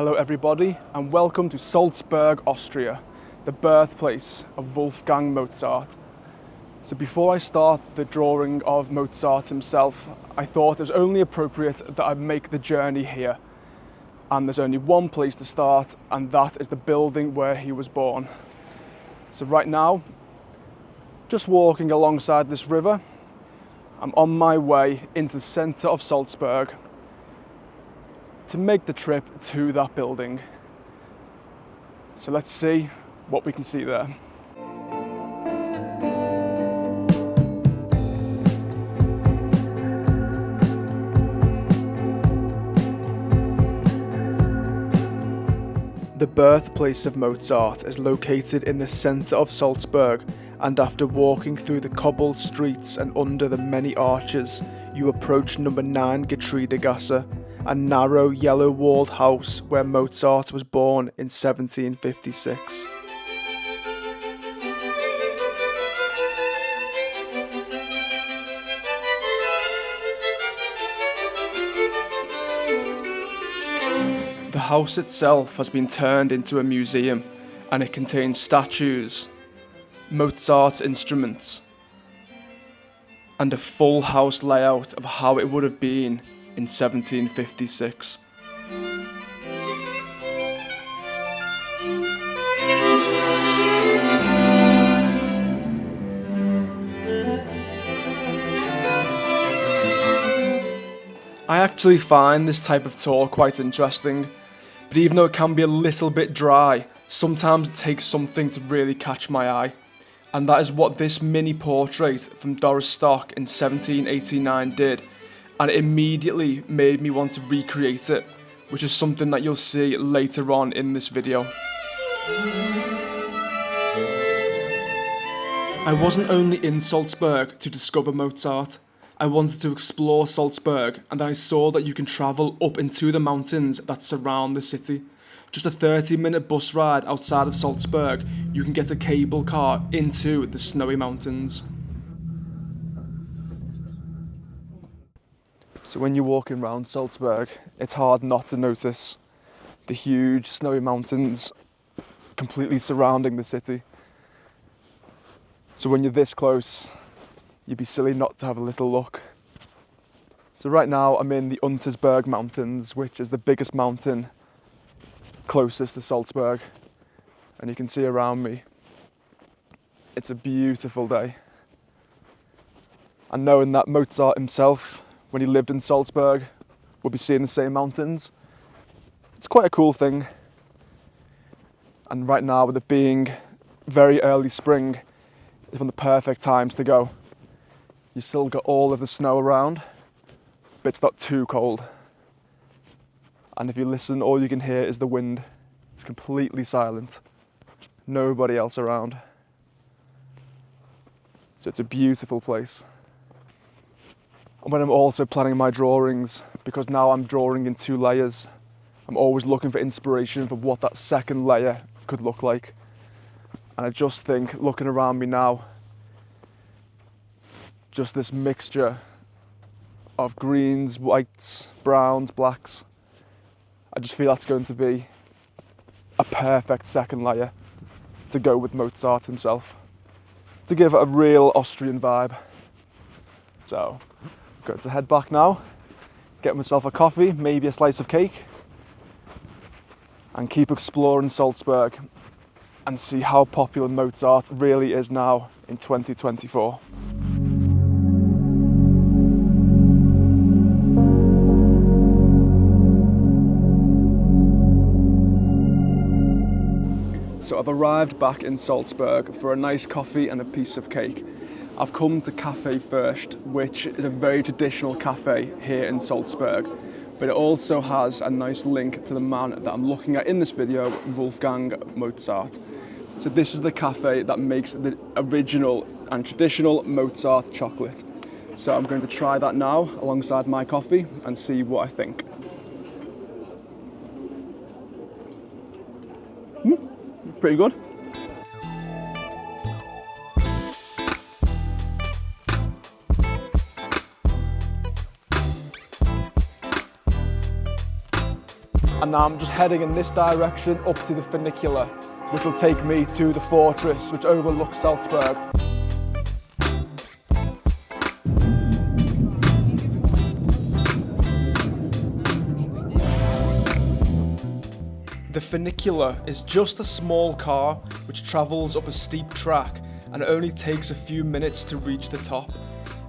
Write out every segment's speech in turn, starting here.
Hello everybody and welcome to Salzburg, Austria, the birthplace of Wolfgang Mozart. So before I start the drawing of Mozart himself, I thought it was only appropriate that I make the journey here. And there's only one place to start, and that is the building where he was born. So right now, just walking alongside this river, I'm on my way into the centre of Salzburg to make the trip to that building. So let's see what we can see there. The birthplace of Mozart is located in the centre of Salzburg, and after walking through the cobbled streets and under the many arches, you approach number 9 Getreidegasse, a narrow yellow-walled house where Mozart was born in 1756. The house itself has been turned into a museum, and it contains statues, Mozart's instruments, and a full house layout of how it would have been in 1756. I actually find this type of tour quite interesting, but even though it can be a little bit dry, sometimes it takes something to really catch my eye. And that is what this mini portrait from Doris Stock in 1789 did, and it immediately made me want to recreate it, which is something that you'll see later on in this video. I wasn't only in Salzburg to discover Mozart, I wanted to explore Salzburg, and then I saw that you can travel up into the mountains that surround the city. Just a 30-minute bus ride outside of Salzburg, you can get a cable car into the snowy mountains. So when you're walking around Salzburg, it's hard not to notice the huge snowy mountains completely surrounding the city. So when you're this close, you'd be silly not to have a little look. So right now I'm in the Untersberg Mountains, which is the biggest mountain closest to Salzburg, and you can see around me it's a beautiful day. And knowing that Mozart himself, when he lived in Salzburg, would be seeing the same mountains, it's quite a cool thing. And right now, with it being very early spring, it's one of the perfect times to go. You still got all of the snow around, but it's not too cold. And if you listen, all you can hear is the wind. It's completely silent. Nobody else around. So it's a beautiful place. And when I'm also planning my drawings, because now I'm drawing in 2 layers, I'm always looking for inspiration for what that second layer could look like. And I just think, looking around me now, just this mixture of greens, whites, browns, blacks, I just feel that's going to be a perfect second layer to go with Mozart himself, to give it a real Austrian vibe. So, I'm going to head back now, get myself a coffee, maybe a slice of cake, and keep exploring Salzburg and see how popular Mozart really is now in 2024. So I've arrived back in Salzburg for a nice coffee and a piece of cake. I've come to Cafe First, which is a very traditional cafe here in Salzburg, but it also has a nice link to the man that I'm looking at in this video, Wolfgang Mozart. So this is the cafe that makes the original and traditional Mozart chocolate. So I'm going to try that now alongside my coffee and see what I think. Pretty good. And now I'm just heading in this direction up to the funicular, which will take me to the fortress which overlooks Salzburg. The funicular is just a small car which travels up a steep track and it only takes a few minutes to reach the top.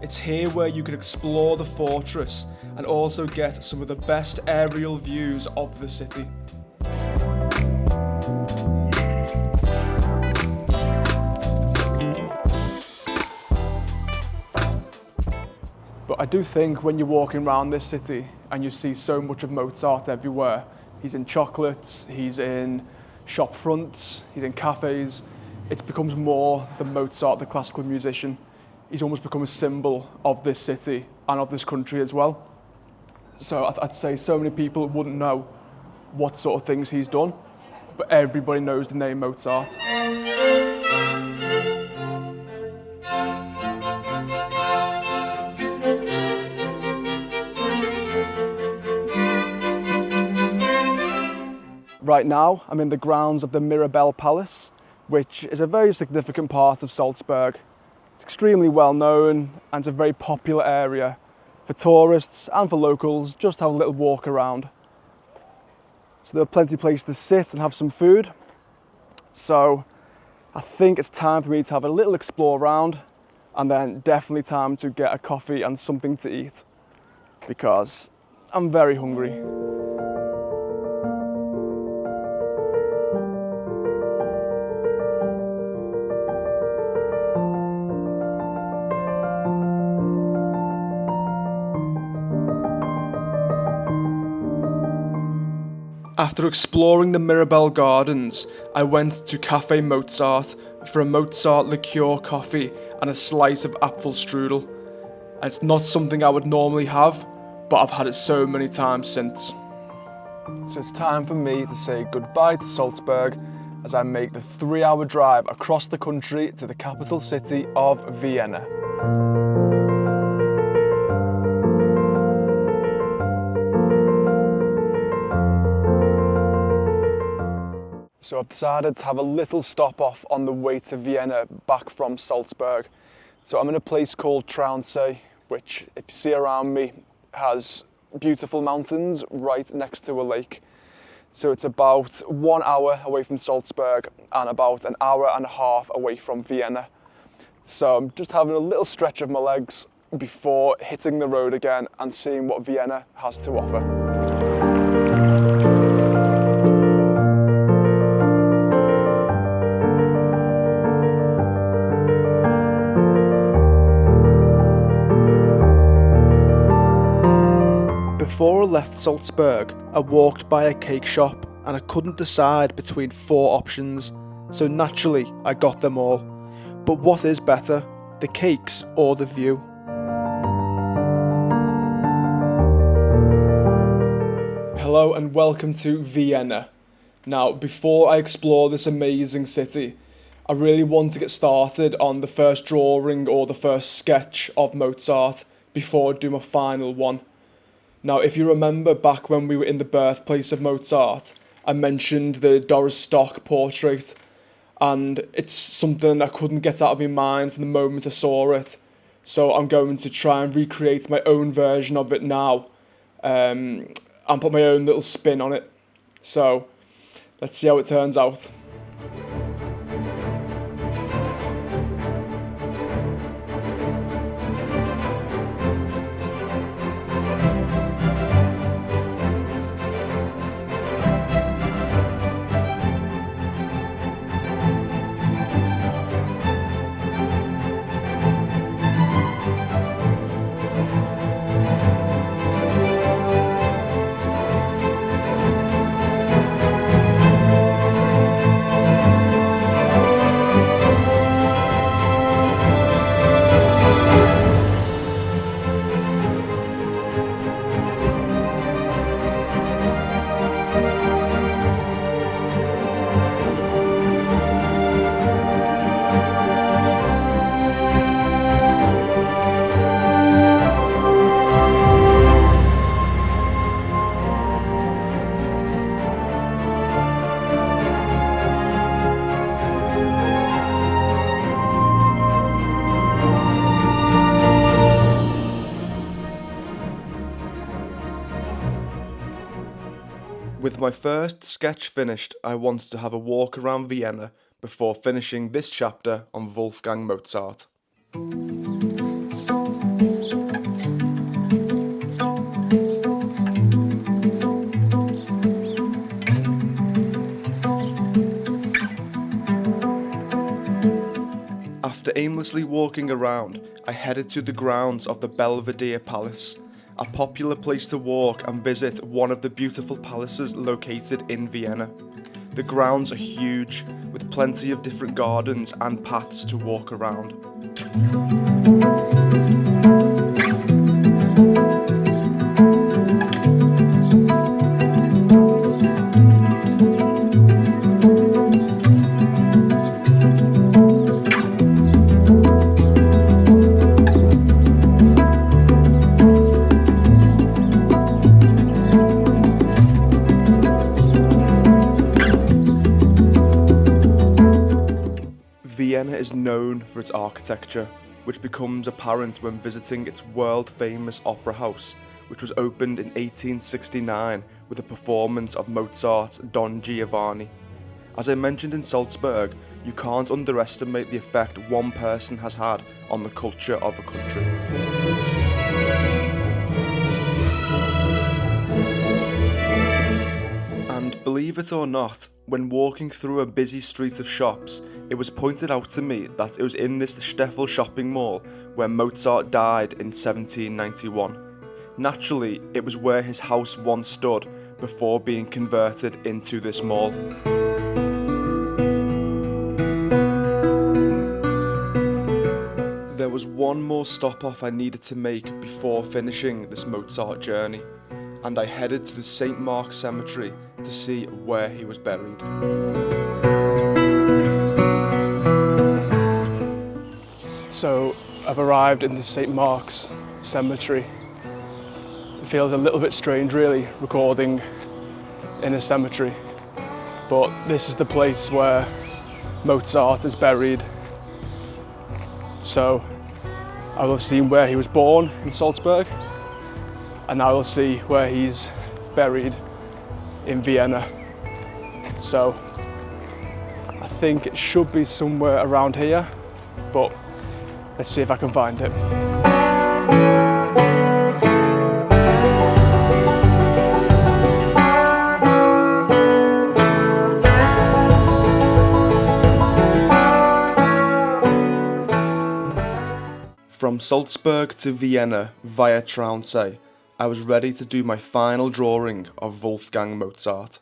It's here where you can explore the fortress and also get some of the best aerial views of the city. But I do think when you're walking around this city and you see so much of Mozart everywhere, he's in chocolates, he's in shop fronts, he's in cafes, it becomes more than Mozart, the classical musician. He's almost become a symbol of this city and of this country as well. So I'd say so many people wouldn't know what sort of things he's done, but everybody knows the name Mozart. Right now, I'm in the grounds of the Mirabell Palace, which is a very significant part of Salzburg. It's extremely well known and it's a very popular area for tourists and for locals just to have a little walk around. So there are plenty of places to sit and have some food. So I think it's time for me to have a little explore around and then definitely time to get a coffee and something to eat because I'm very hungry. After exploring the Mirabell Gardens, I went to Café Mozart for a Mozart liqueur coffee and a slice of Apfelstrudel. And it's not something I would normally have, but I've had it so many times since. So it's time for me to say goodbye to Salzburg as I make the 3-hour drive across the country to the capital city of Vienna. So I've decided to have a little stop off on the way to Vienna back from Salzburg. So I'm in a place called Traunsee, which if you see around me has beautiful mountains right next to a lake. So it's about 1 hour away from Salzburg and about an hour and a half away from Vienna. So I'm just having a little stretch of my legs before hitting the road again and seeing what Vienna has to offer. Before I left Salzburg, I walked by a cake shop and I couldn't decide between 4 options, so naturally I got them all. But what is better, the cakes or the view? Hello and welcome to Vienna. Now, before I explore this amazing city, I really want to get started on the first drawing or the first sketch of Mozart before I do my final one. Now, if you remember back when we were in the birthplace of Mozart, I mentioned the Doris Stock portrait, and it's something I couldn't get out of my mind from the moment I saw it. So I'm going to try and recreate my own version of it now, and put my own little spin on it. So let's see how it turns out. With my first sketch finished, I wanted to have a walk around Vienna before finishing this chapter on Wolfgang Mozart. After aimlessly walking around, I headed to the grounds of the Belvedere Palace, a popular place to walk and visit one of the beautiful palaces located in Vienna. The grounds are huge, with plenty of different gardens and paths to walk around. Vienna is known for its architecture, which becomes apparent when visiting its world-famous opera house, which was opened in 1869 with a performance of Mozart's Don Giovanni. As I mentioned in Salzburg, you can't underestimate the effect one person has had on the culture of a country. And believe it or not, when walking through a busy street of shops, it was pointed out to me that it was in this Steffel shopping mall where Mozart died in 1791. Naturally, it was where his house once stood before being converted into this mall. There was one more stop off I needed to make before finishing this Mozart journey, and I headed to the St. Mark's Cemetery to see where he was buried. So I've arrived in the St. Mark's Cemetery. It feels a little bit strange really recording in a cemetery, but this is the place where Mozart is buried. So I will have seen where he was born in Salzburg, and I will see where he's buried in Vienna. So I think it should be somewhere around here, but let's see if I can find it. From Salzburg to Vienna via Traunsee, I was ready to do my final drawing of Wolfgang Mozart.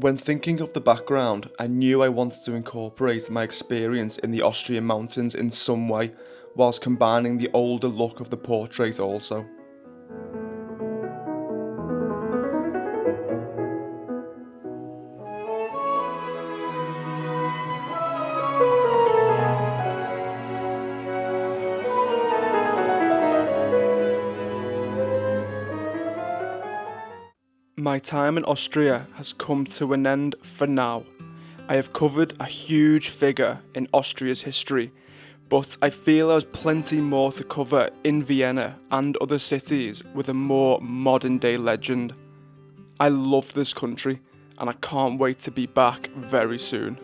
When thinking of the background, I knew I wanted to incorporate my experience in the Austrian mountains in some way, whilst combining the older look of the portrait also. My time in Austria has come to an end for now. I have covered a huge figure in Austria's history, but I feel there's plenty more to cover in Vienna and other cities with a more modern day legend. I love this country and I can't wait to be back very soon.